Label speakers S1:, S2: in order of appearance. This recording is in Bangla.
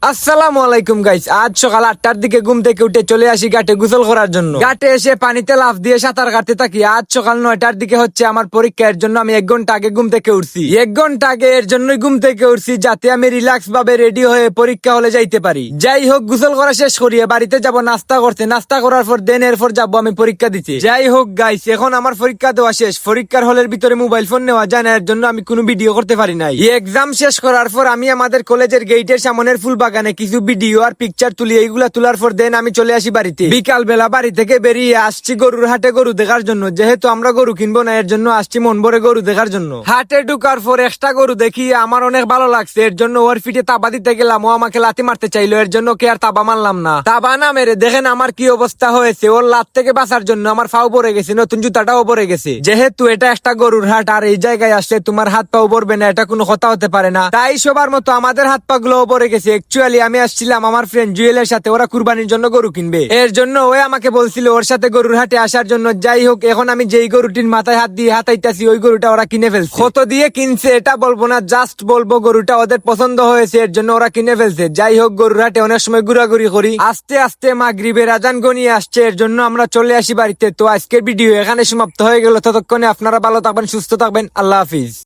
S1: আসসালামু আলাইকুম গাইস। আজ সকাল 8টার দিকে ঘুম থেকে উঠে চলে আসি ঘাটে গোসল করার জন্য। ঘাটে এসে পানিতে লাফ দিয়ে সাঁতার কাটতে থাকি। আজ সকাল 9টার দিকে হচ্ছে আমার পরীক্ষা, এর জন্য আমি 1 ঘন্টা আগে ঘুম থেকে উঠছি। 1 ঘন্টা আগে এর জন্যই ঘুম থেকে উঠছি, যাতে আমি রিল্যাক্স ভাবে রেডি হয়ে পরীক্ষা হলে যাইতে পারি। যাই হোক, গোসল করা শেষ করিয়ে বাড়িতে যাব নাস্তা করতে। নাস্তা করার পর এরপর যাবো আমি পরীক্ষা দিতে। যাই হোক গাইস, এখন আমার পরীক্ষা দেওয়া শেষ। পরীক্ষার হলের ভিতরে মোবাইল ফোন নেওয়া যায় না, এর জন্য আমি কোনো ভিডিও করতে পারি নাই। এক্সাম শেষ করার পর আমি আমাদের কলেজের গেটের সামনের ফুল বাগানে কিছু ভিডিও আর পিকচার তুলি। এইগুলা তোলার পর আমি চলে আসি বাড়িতে। বিকাল বেলা বাড়ি থেকে বেরিয়ে আসছি গরুর হাটে গরু দেখার জন্য। যেহেতু আমরা গরু কিনবো না, এর জন্য আসছি মন ভরে গরু দেখার জন্য। হাটে ঢুকার পর একটা গরু দেখি আমার অনেক ভালো লাগছে, এর জন্য ওর ফিটে তাবা দিতে গেলাম। ও আমাকে লাথি মারতে চাইলো, এর জন্য কে আর তাবা মারলাম না। তাবা না মেরে দেখেন আমার কি অবস্থা হয়েছে। ওর লাত থেকে বাঁচার জন্য আমার পাও পরে গেছে, নতুন জুতাটাও পরে গেছে। যেহেতু এটা একটা গরুর হাট আর এই জায়গায় আসলে তোমার হাত পাও পরবে না, এটা কোনো কথা হতে পারে না। তাই সবার মতো আমাদের হাত পা গুলো পরে গেছে। একচুয়ালি আমি আসছিলাম আমার ফ্রেন্ড জুয়েলের সাথে, ওরা কুরবানির জন্য গরু কিনবে, এর জন্য ও আমাকে বলছিল ওর সাথে গরুর হাটে আসার জন্য। যাই হোক, এখন আমি যেই গরুটির মাথায় হাত দিয়ে হাতাইতাছি ওই গরুটা ওরা কিনে ফেলছে। কত দিয়ে কিনছে এটা বলবো না, জাস্ট বলবো গরুটা ওদের পছন্দ হয়েছে, এর জন্য ওরা কিনে ফেলছে। যাই হোক, গরুর হাটে অনেক সময় ঘোরাঘুরি করি। আস্তে আস্তে মাগরিবের আজান গনিয়ে আসছে, এর জন্য আমরা চলে আসি বাড়িতে। তো আজকের ভিডিও এখানে সমাপ্ত হয়ে গেল। ততক্ষণে আপনারা ভালো থাকবেন, সুস্থ থাকবেন। আল্লাহ হাফিজ।